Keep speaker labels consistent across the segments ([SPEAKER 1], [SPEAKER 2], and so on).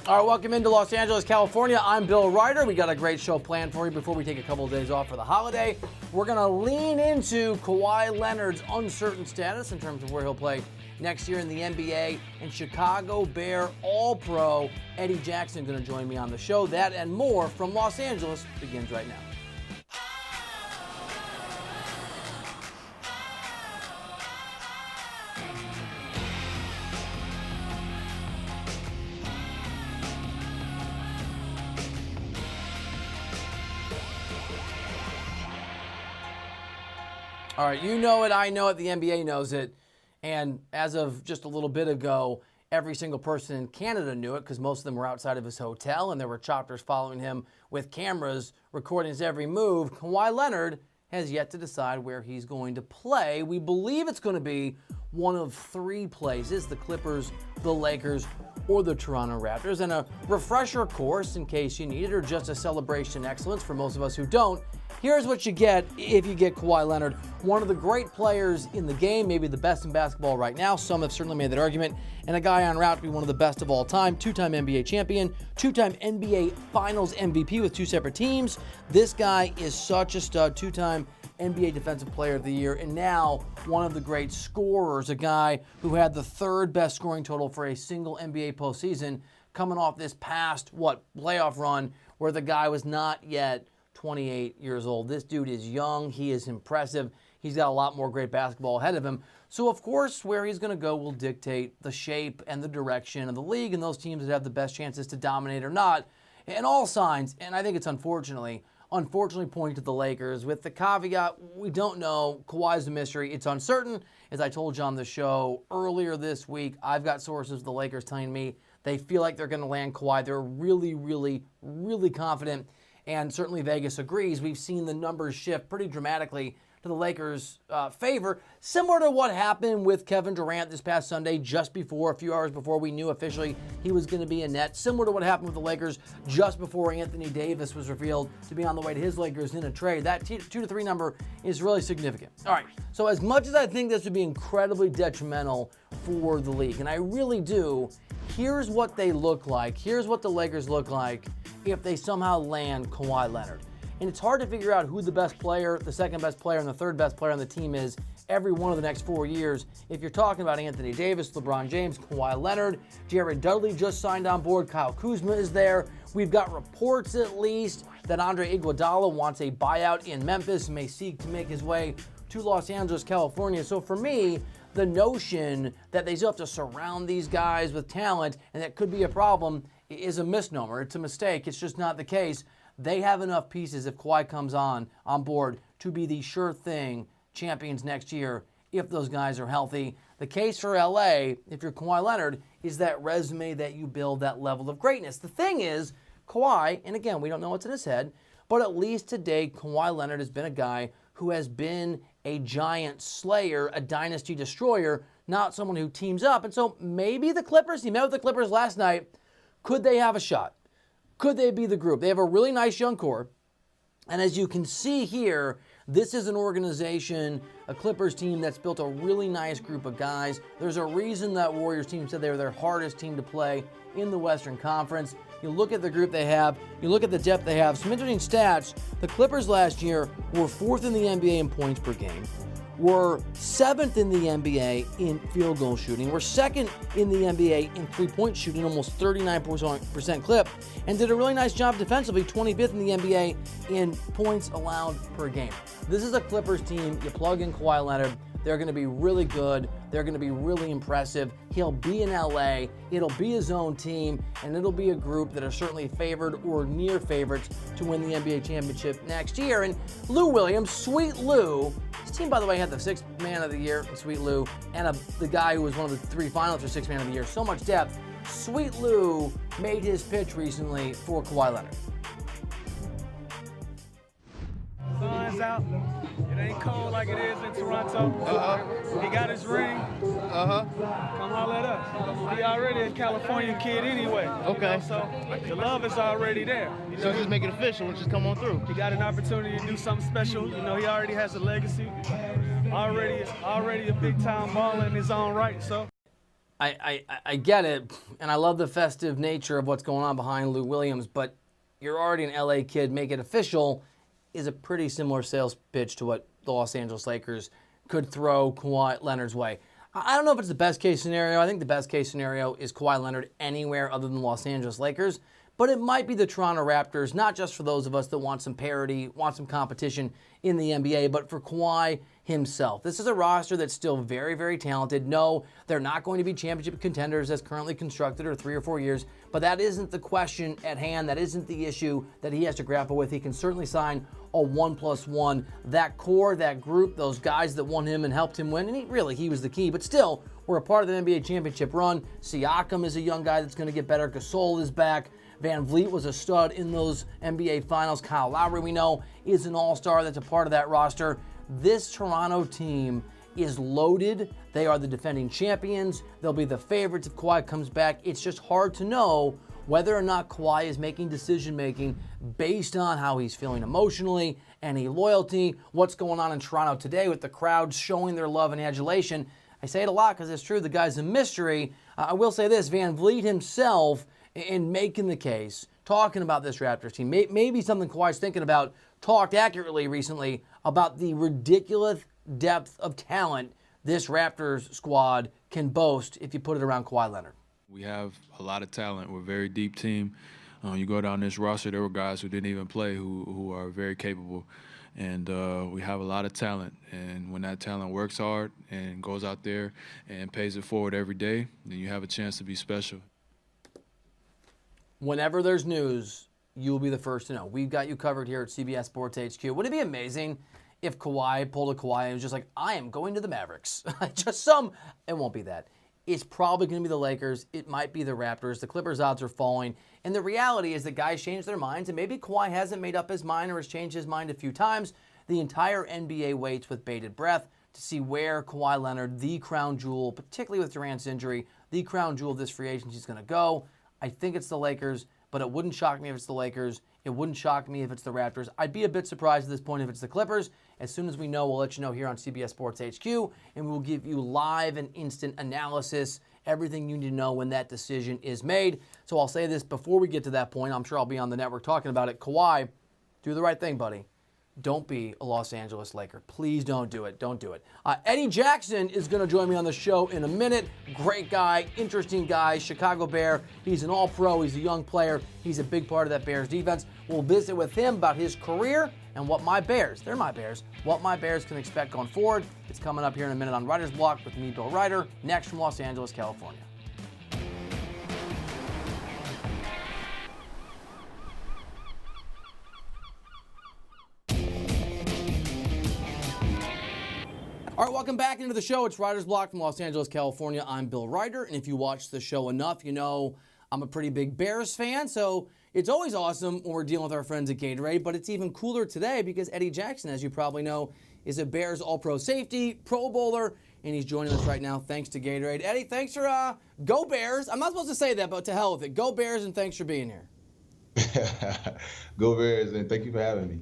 [SPEAKER 1] All right, welcome into Los Angeles, California. I'm Bill Reiter. We got a great show planned for you before we take a couple of days off for the holiday. We're going to lean into Kawhi Leonard's uncertain status in terms of where he'll play next year in the NBA. And Chicago Bear All-Pro Eddie Jackson going to join me on the show. That and more from Los Angeles begins right now. All right, you know it, I know it, the NBA knows it, and as of just a little bit ago, every single person in Canada knew it because most of them were outside of his hotel, and there were choppers following him with cameras recording his every move. Kawhi Leonard has yet to decide where he's going to play. We believe it's going to be one of three places: the Clippers, the Lakers, or the Toronto Raptors. And a refresher course, in case you need it, or just a celebration excellence for most of us who don't. Here's what you get if you get Kawhi Leonard, one of the great players in the game, maybe the best in basketball right now. Some have certainly made that argument. And a guy on route to be one of the best of all time, two-time NBA champion, two-time NBA Finals MVP with two separate teams. This guy is such a stud, two-time NBA Defensive Player of the Year, and now one of the great scorers, a guy who had the third best scoring total for a single NBA postseason, coming off this past, playoff run where the guy was not yet 28 years old. This dude is young. He is impressive. He's got a lot more great basketball ahead of him. So, of course, where he's going to go will dictate the shape and the direction of the league and those teams that have the best chances to dominate or not. And all signs, and I think it's unfortunately pointing to the Lakers, with the caveat, we don't know. Kawhi's a mystery. It's uncertain. As I told you on the show earlier this week, I've got sources of the Lakers telling me they feel like they're going to land Kawhi. They're really, really, really confident. And certainly Vegas agrees. We've seen the numbers shift pretty dramatically to the Lakers' favor, similar to what happened with Kevin Durant this past Sunday, a few hours before we knew officially he was going to be in net. Similar to what happened with the Lakers just before Anthony Davis was revealed to be on the way to his Lakers in a trade. That 2-3 number is really significant. All right, so as much as I think this would be incredibly detrimental for the league, and I really do, here's what they look like. Here's what the Lakers look like if they somehow land Kawhi Leonard. And it's hard to figure out who the best player, the second best player, and the third best player on the team is every one of the next 4 years. If you're talking about Anthony Davis, LeBron James, Kawhi Leonard, Jared Dudley just signed on board, Kyle Kuzma is there. We've got reports at least that Andre Iguodala wants a buyout in Memphis and may seek to make his way to Los Angeles, California. So for me, the notion that they still have to surround these guys with talent and that could be a problem is a misnomer. It's a mistake. It's just not the case. They have enough pieces if Kawhi comes on board to be the sure thing champions next year if those guys are healthy. The case for LA, if you're Kawhi Leonard, is that resume that you build, that level of greatness. The thing is, Kawhi, and again, we don't know what's in his head, but at least to date, Kawhi Leonard has been a guy who has been a giant slayer, a dynasty destroyer, not someone who teams up. And so maybe the Clippers, he met with the Clippers last night, could they have a shot? Could they be the group? They have a really nice young core. And as you can see here, this is an organization, a Clippers team that's built a really nice group of guys. There's a reason that Warriors team said they were their hardest team to play in the Western Conference. You look at the group they have, you look at the depth they have. Some interesting stats. The Clippers last year were 4th in the NBA in points per game. Were 7th in the NBA in field goal shooting. Were 2nd in the NBA in three-point shooting, almost 39% clip, and did a really nice job defensively, 25th in the NBA in points allowed per game. This is a Clippers team. You plug in Kawhi Leonard, they're going to be really good. They're going to be really impressive. He'll be in LA. It'll be his own team, and it'll be a group that are certainly favored or near favorites to win the NBA championship next year. And Lou Williams, Sweet Lou, his team, by the way, had the 6th man of the year, Sweet Lou, and the guy who was one of the 3 finalists for 6th man of the year. So much depth. Sweet Lou made his pitch recently for Kawhi Leonard.
[SPEAKER 2] Sun's out. It ain't cold like it is in Toronto. He got his ring. Come holler at us. He already a California kid anyway.
[SPEAKER 3] Okay.
[SPEAKER 2] So the love is already there.
[SPEAKER 3] So just make it official and just come on through.
[SPEAKER 2] He got an opportunity to do something special. You know, he already has a legacy. Already a big time baller in his own right. So
[SPEAKER 1] I get it, and I love the festive nature of what's going on behind Lou Williams, but you're already an LA kid. Make it official is a pretty similar sales pitch to what the Los Angeles Lakers could throw Kawhi Leonard's way. I don't know if it's the best case scenario. I think the best case scenario is Kawhi Leonard anywhere other than the Los Angeles Lakers. But it might be the Toronto Raptors, not just for those of us that want some parity, want some competition in the NBA, but for Kawhi himself. This is a roster that's still very, very talented. No, they're not going to be championship contenders as currently constructed or 3 or 4 years, but that isn't the question at hand. That isn't the issue that he has to grapple with. He can certainly sign a 1+1. That core, that group, those guys that won him and helped him win, and he was the key, but still, we're a part of the NBA championship run. Siakam is a young guy that's going to get better. Gasol is back. Van Vliet was a stud in those NBA Finals. Kyle Lowry, we know, is an all-star that's a part of that roster. This Toronto team is loaded. They are the defending champions. They'll be the favorites if Kawhi comes back. It's just hard to know whether or not Kawhi is making decision-making based on how he's feeling emotionally, any loyalty, what's going on in Toronto today with the crowd showing their love and adulation. I say it a lot because it's true. The guy's a mystery. I will say this, Van Vliet himself, in making the case, talking about this Raptors team, maybe something Kawhi's thinking about, talked accurately recently about the ridiculous depth of talent this Raptors squad can boast if you put it around Kawhi Leonard.
[SPEAKER 4] We have a lot of talent. We're a very deep team. You go down this roster, there were guys who didn't even play who are very capable. And we have a lot of talent. And when that talent works hard and goes out there and pays it forward every day, then you have a chance to be special.
[SPEAKER 1] Whenever there's news, you will be the first to know. We've got you covered here at CBS Sports HQ. Wouldn't it be amazing if Kawhi pulled a Kawhi and was just like, I am going to the Mavericks? It won't be that. It's probably going to be the Lakers. It might be the Raptors. The Clippers' odds are falling. And the reality is that guys change their minds, and maybe Kawhi hasn't made up his mind or has changed his mind a few times. The entire NBA waits with bated breath to see where Kawhi Leonard, the crown jewel, particularly with Durant's injury, the crown jewel of this free agency is going to go. I think it's the Lakers, but it wouldn't shock me if it's the Lakers. It wouldn't shock me if it's the Raptors. I'd be a bit surprised at this point if it's the Clippers. As soon as we know, we'll let you know here on CBS Sports HQ, and we'll give you live and instant analysis, everything you need to know when that decision is made. So I'll say this before we get to that point. I'm sure I'll be on the network talking about it. Kawhi, do the right thing, buddy. Don't be a Los Angeles Laker. Please don't do it. Don't do it. Eddie Jackson is going to join me on the show in a minute. Great guy, interesting guy, Chicago Bear. He's an all-pro. He's a young player. He's a big part of that Bears defense. We'll visit with him about his career and what my Bears, they're my Bears, what my Bears can expect going forward. It's coming up here in a minute on Writer's Block with me, Bill Reiter, next from Los Angeles, California. All right, welcome back into the show. It's Writer's Block from Los Angeles, California. I'm Bill Reiter, and if you watch the show enough, you know I'm a pretty big Bears fan, so it's always awesome when we're dealing with our friends at Gatorade, but it's even cooler today because Eddie Jackson, as you probably know, is a Bears All-Pro safety, Pro Bowler, and he's joining us right now thanks to Gatorade. Eddie, thanks for Go Bears. I'm not supposed to say that, but to hell with it. Go Bears, and thanks for being here.
[SPEAKER 5] Go Bears, and thank you for having me.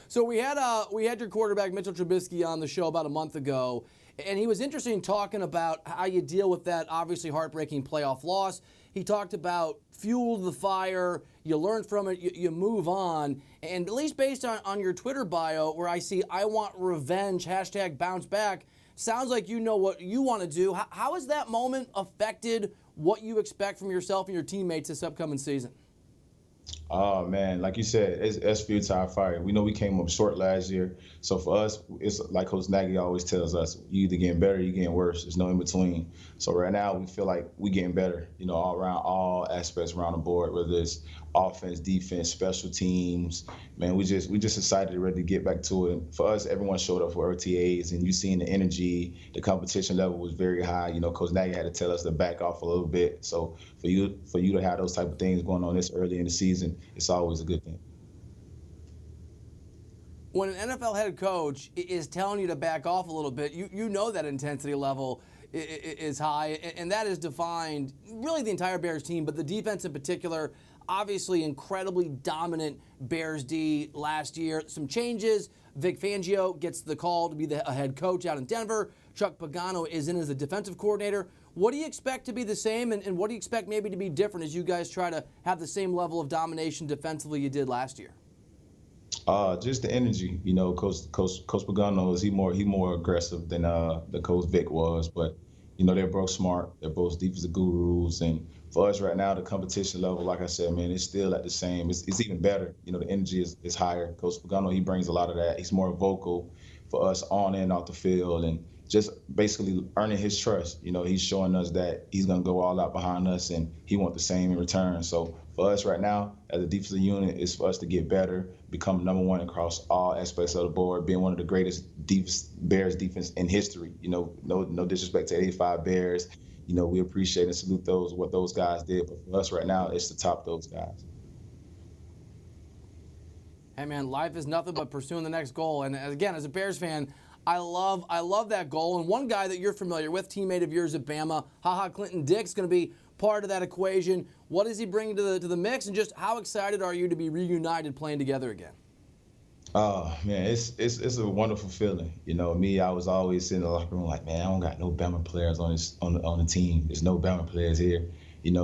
[SPEAKER 1] So we had your quarterback, Mitchell Trubisky, on the show about a month ago, and he was interested in talking about how you deal with that obviously heartbreaking playoff loss. He talked about fuel the fire, you learn from it, you move on, and at least based on your Twitter bio where I see I want revenge, #bounce back, sounds like you know what you want to do. How has that moment affected what you expect from yourself and your teammates this upcoming season?
[SPEAKER 5] Oh, man, like you said, it's fuel to our fire. We know we came up short last year. So for us, it's like Coach Nagy always tells us, you either getting better or you getting worse. There's no in between. So right now we feel like we getting better, all around, all aspects around the board, whether it's offense, defense, special teams. Man, we just excited and ready to get back to it. For us, everyone showed up for OTAs, and you seen the energy, the competition level was very high. Coach Nagy had to tell us to back off a little bit. So for you to have those type of things going on this early in the season, it's always a good thing.
[SPEAKER 1] When an NFL head coach is telling you to back off a little bit, you know that intensity level is high, and that is defined really the entire Bears team, but the defense in particular. Obviously, incredibly dominant Bears D last year. Some changes. Vic Fangio gets the call to be the head coach out in Denver. Chuck Pagano is in as the defensive coordinator. What do you expect to be the same, and what do you expect maybe to be different as you guys try to have the same level of domination defensively you did last year?
[SPEAKER 5] Just the energy. Coach Pagano he more aggressive than the Coach Vic was, but they're both smart. They're both defensive gurus, and for us right now, the competition level, like I said, man, it's still at the same. It's even better. The energy is higher. Coach Pagano, he brings a lot of that. He's more vocal for us on and off the field, and just basically earning his trust. He's showing us that he's going to go all out behind us, and he wants the same in return. So for us right now, as a defensive unit, it's for us to get better, become number one across all aspects of the board, being one of the greatest Bears defense in history. No disrespect to 85 Bears. We appreciate and salute what those guys did. But for us right now, it's to top those guys.
[SPEAKER 1] Hey, man, life is nothing but pursuing the next goal. And again, as a Bears fan, I love that goal. And one guy that you're familiar with, teammate of yours at Bama, Clinton Dick's going to be part of that equation. What does he bring to the mix? And just how excited are you to be reunited playing together again?
[SPEAKER 5] Oh, man, it's a wonderful feeling. Me, I was always sitting in the locker room like, man, I don't got no Bama players on the team. There's no Bama players here.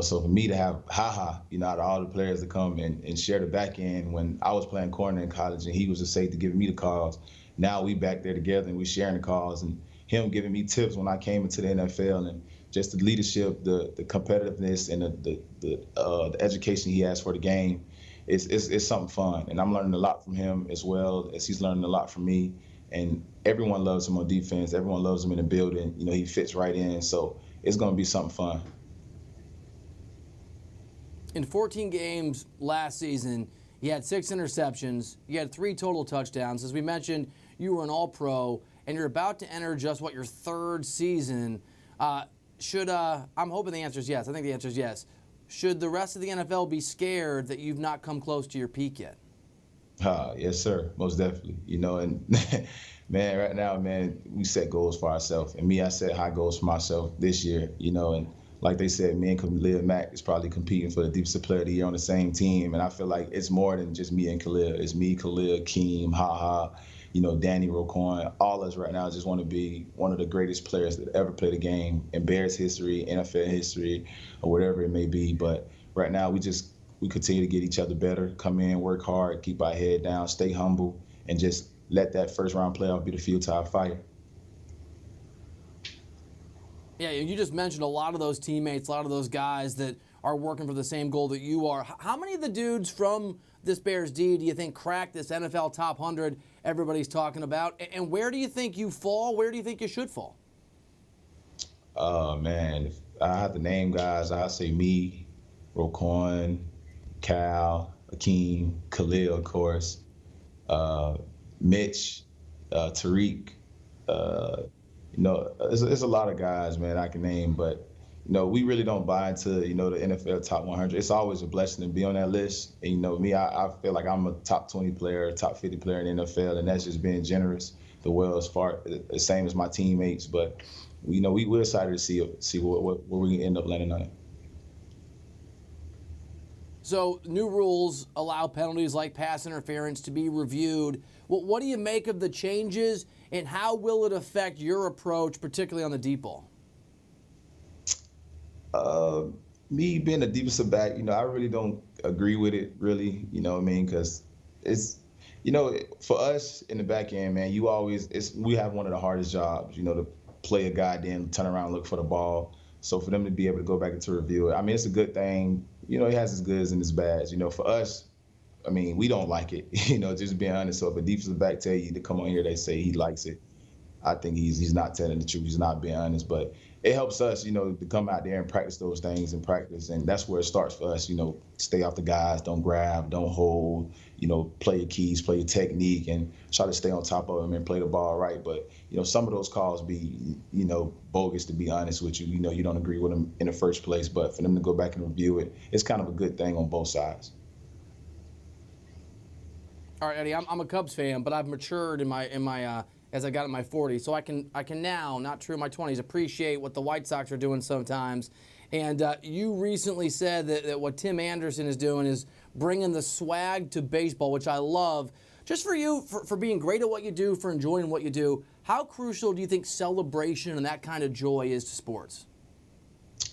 [SPEAKER 5] So for me to have out of all the players to come and share the back end when I was playing corner in college and he was the safety giving me the calls. Now we back there together and we sharing the calls and him giving me tips when I came into the NFL and just the leadership, the competitiveness and the education he has for the game. It's something fun, and I'm learning a lot from him as well as he's learning a lot from me. And everyone loves him on defense. Everyone loves him in the building. He fits right in, so it's going to be something fun.
[SPEAKER 1] In 14 games last season, you had 6 interceptions. You had 3 total touchdowns. As we mentioned, you were an All-Pro, and you're about to enter just your 3rd season. I'm hoping the answer is yes. I think the answer is yes. Should the rest of the NFL be scared that you've not come close to your peak yet?
[SPEAKER 5] Yes, sir. Most definitely. And man, right now, man, we set goals for ourselves. And me, I set high goals for myself this year, and like they said, me and Khalil Mack is probably competing for the defensive player of the year on the same team. And I feel like it's more than just me and Khalil. It's me, Khalil, Keem, Danny, Roquan. All of us right now just want to be one of the greatest players that ever played the game in Bears history, NFL history, or whatever it may be. But right now, we continue to get each other better, come in, work hard, keep our head down, stay humble, and just let that first-round playoff be the fuel to our fire.
[SPEAKER 1] Yeah, you just mentioned a lot of those teammates, a lot of those guys that are working for the same goal that you are. How many of the dudes from this Bears D do you think cracked this NFL top 100 everybody's talking about? And where do you think you fall? Where do you think you should fall?
[SPEAKER 5] Man, if I have to name guys, I'd say me, Roquan, Cal, Akeem, Khalil, of course, Mitch, Tariq. It's a lot of guys, man, I can name, but we really don't buy into, the NFL top 100. It's always a blessing to be on that list. And, me, I feel like I'm a top 20 player, top 50 player in the NFL, and that's just being generous. The same as my teammates. But, we're excited to see where we end up landing on it.
[SPEAKER 1] So new rules allow penalties like pass interference to be reviewed. What do you make of the changes, and how will it affect your approach, particularly on the deep ball?
[SPEAKER 5] Me being a defensive back, I really don't agree with it, really, because it's, for us in the back end, man, we have one of the hardest jobs, to play a guy, then turn around and look for the ball. So for them to be able to go back into review it, it's a good thing. It has its goods and its bads. For us, we don't like it, just being honest. So if a defensive back tell you to come on here, they say he likes it, I think he's not telling the truth. He's not being honest. But it helps us, to come out there and practice those things and practice. And that's where it starts for us, stay off the guys, don't grab, don't hold, play your keys, play your technique, and try to stay on top of them and play the ball right. But, some of those calls be, bogus, to be honest with you. You don't agree with them in the first place. But for them to go back and review it, it's kind of a good thing on both sides.
[SPEAKER 1] All right, Eddie, I'm a Cubs fan, but I've matured in my as I got in my 40s, so I can now, not true in my 20s, appreciate what the White Sox are doing sometimes. And you recently said that what Tim Anderson is doing is bringing the swag to baseball, which I love. Just for you, for being great at what you do, for enjoying what you do, How crucial do you think celebration and that kind of joy is to sports?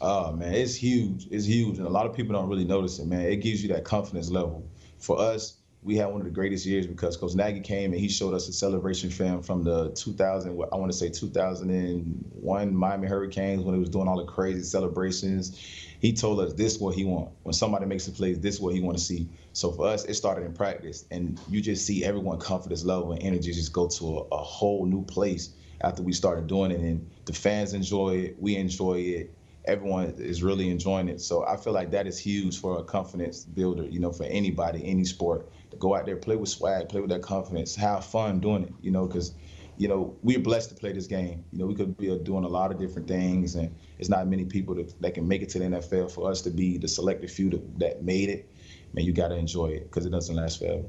[SPEAKER 5] Oh, man, it's huge. It's huge. And a lot of people don't really notice it, man. It gives you that confidence level. For us, we had one of the greatest years because Coach Nagy came and he showed us a celebration film from the 2001 Miami Hurricanes when it was doing all the crazy celebrations. He told us this is what he want. When somebody makes a play, this is what he want to see. So for us, it started in practice. And you just see everyone confidence level and energy just go to a whole new place after we started doing it. And the fans enjoy it. We enjoy it. Everyone is really enjoying it. So I feel like that is huge for a confidence builder, for anybody, any sport, to go out there, play with swag, play with that confidence, have fun doing it, because, we're blessed to play this game. We could be doing a lot of different things, and it's not many people that can make it to the NFL. For us to be the selected few that made it, man, you got to enjoy it because it doesn't last forever.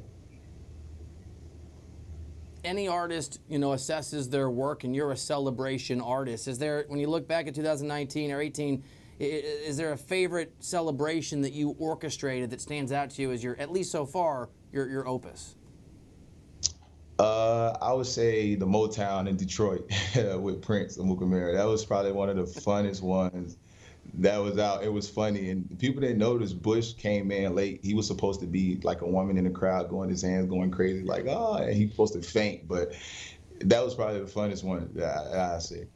[SPEAKER 1] Any artist, assesses their work, and you're a celebration artist. Is there, when you look back at 2019 or 18, is there a favorite celebration that you orchestrated that stands out to you as your, at least so far, your opus?
[SPEAKER 5] I would say the Motown in Detroit with Prince and Mukamara. That was probably one of the funnest ones that was out. It was funny, and people didn't notice Bush came in late. He was supposed to be like a woman in the crowd, going his hands going crazy, like, oh, and he was supposed to faint. But that was probably the funnest one that I say.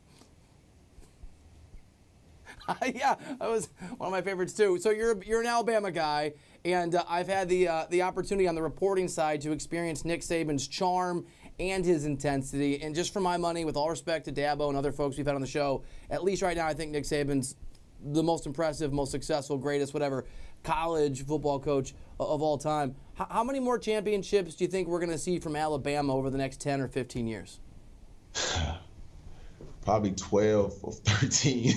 [SPEAKER 1] Yeah, that was one of my favorites too. So you're an Alabama guy, and I've had the opportunity on the reporting side to experience Nick Saban's charm and his intensity. And just for my money, with all respect to Dabo and other folks we've had on the show, at least right now I think Nick Saban's the most impressive, most successful, greatest, whatever, college football coach of all time. How many more championships do you think we're going to see from Alabama over the next 10 or 15 years?
[SPEAKER 5] Probably 12 or 13.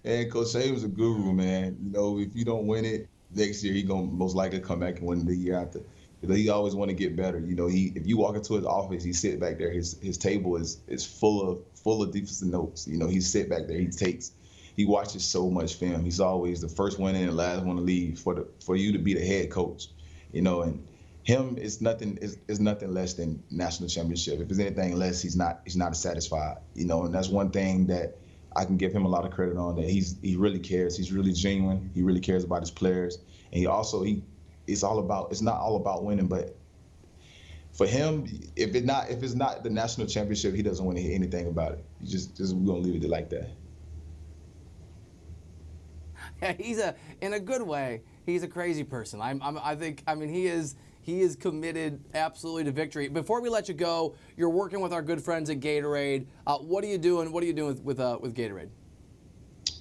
[SPEAKER 5] And Coach Saban's a guru, man. If you don't win it next year, he's going to most likely come back and win the year after. He always want to get better. If you walk into his office, he sit back there. His table is full of defensive notes. He sit back there. He watches so much film. He's always the first one in and last one to leave for you to be the head coach. And him is nothing less than national championship. If it's anything less, he's not satisfied. And that's one thing that I can give him a lot of credit on, that he really cares. He's really genuine. He really cares about his players. And it's not all about winning, but for him, if it's not the national championship, he doesn't want to hear anything about it. We're gonna leave it like that.
[SPEAKER 1] Yeah, in a good way, he's a crazy person. He is committed absolutely to victory. Before we let you go, you're working with our good friends at Gatorade. What are you doing? What are you doing with Gatorade?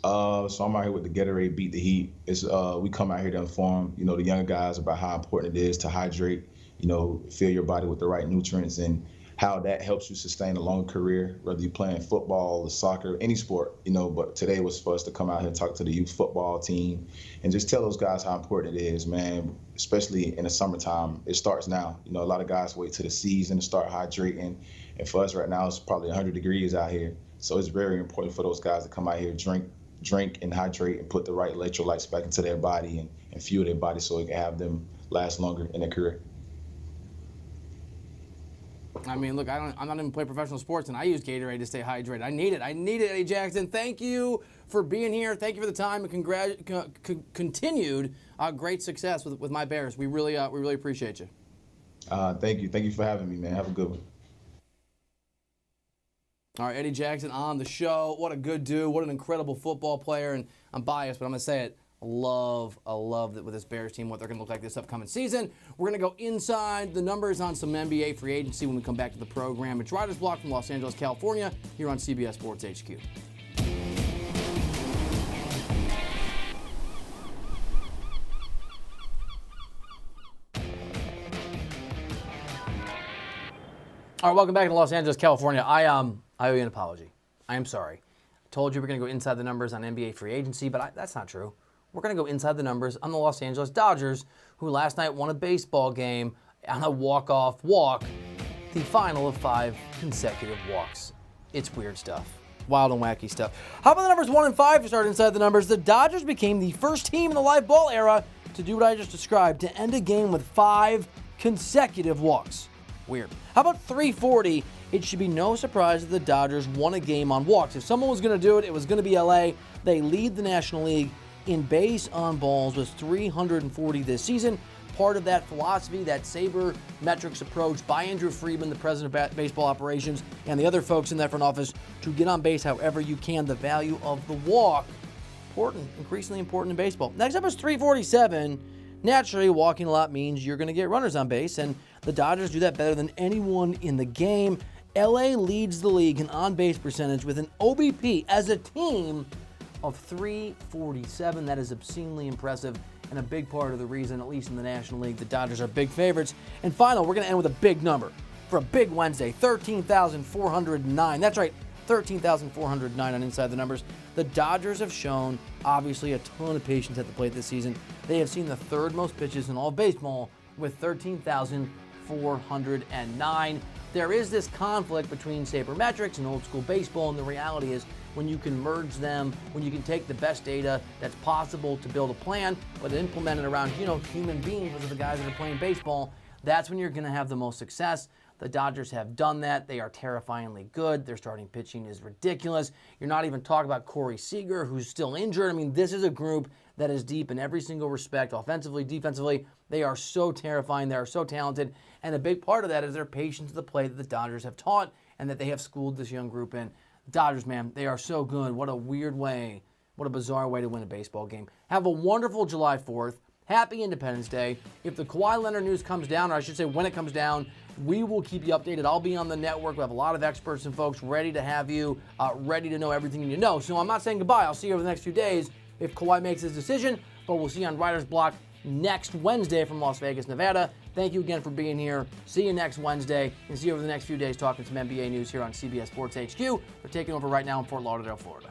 [SPEAKER 5] So I'm out here with the Gatorade Beat the Heat. We come out here to inform, the younger guys about how important it is to hydrate, fill your body with the right nutrients, and how that helps you sustain a long career, whether you're playing football or soccer, any sport, But today was for us to come out here and talk to the youth football team and just tell those guys how important it is, man, especially in the summertime. It starts now. A lot of guys wait till the season to start hydrating. And for us right now, it's probably 100 degrees out here. So it's very important for those guys to come out here, drink and hydrate and put the right electrolytes back into their body and fuel their body so it can have them last longer in their career.
[SPEAKER 1] I mean, look, I'm not even playing professional sports, and I use Gatorade to stay hydrated. I need it, Eddie Jackson. Thank you for being here. Thank you for the time, and continued great success with my Bears. We really appreciate you.
[SPEAKER 5] Thank you. Thank you for having me, man. Have a good one.
[SPEAKER 1] All right, Eddie Jackson on the show. What a good dude. What an incredible football player. And I'm biased, but I'm going to say it. I love that with this Bears team, what they're going to look like this upcoming season. We're going to go inside the numbers on some NBA free agency when we come back to the program. It's Writer's Block from Los Angeles, California, here on CBS Sports HQ. All right, welcome back to Los Angeles, California. I owe you an apology. I am sorry. I told you we're going to go inside the numbers on NBA free agency, but that's not true. We're going to go inside the numbers on the Los Angeles Dodgers, who last night won a baseball game on a walk-off walk, the final of 5 consecutive walks. It's weird stuff. Wild and wacky stuff. How about the numbers 1 and 5 to start inside the numbers? The Dodgers became the first team in the live ball era to do what I just described, to end a game with 5 consecutive walks. Weird. How about 340? It should be no surprise that the Dodgers won a game on walks. If someone was going to do it, it was going to be LA. They lead the National League in base on balls with 340 this season. Part of that philosophy, that saber metrics approach by Andrew Friedman, the president of baseball operations, and the other folks in that front office to get on base however you can. The value of the walk, important, increasingly important in baseball. Next up is 347. Naturally, walking a lot means you're going to get runners on base, and the Dodgers do that better than anyone in the game. LA leads the league in on-base percentage with an OBP as a team of 347. That is obscenely impressive and a big part of the reason, at least in the National League, the Dodgers are big favorites. And final, we're going to end with a big number for a big Wednesday, 13,409. That's right, 13,409 on Inside the Numbers. The Dodgers have shown, obviously, a ton of patience at the plate this season. They have seen the third most pitches in all of baseball with 13,409. There is this conflict between sabermetrics and old school baseball, and the reality is when you can merge them, when you can take the best data that's possible to build a plan, but implement it around, human beings, which are the guys that are playing baseball, that's when you're going to have the most success. The Dodgers have done that. They are terrifyingly good. Their starting pitching is ridiculous. You're not even talking about Corey Seager, who's still injured. I mean, this is a group that is deep in every single respect, offensively, defensively. They are so terrifying. They are so talented. And a big part of that is their patience at the plate that the Dodgers have taught and that they have schooled this young group in. Dodgers, man, they are so good. What a weird way, what a bizarre way to win a baseball game. Have a wonderful July 4th. Happy Independence Day. If the Kawhi Leonard news comes down, or I should say when it comes down, we will keep you updated. I'll be on the network. We have a lot of experts and folks ready to have you, ready to know everything you know. So I'm not saying goodbye. I'll see you over the next few days if Kawhi makes his decision, but we'll see you on Writer's Block next Wednesday from Las Vegas, Nevada. Thank you again for being here. See you next Wednesday, and see you over the next few days talking some NBA news here on CBS Sports HQ. We're taking over right now in Fort Lauderdale, Florida.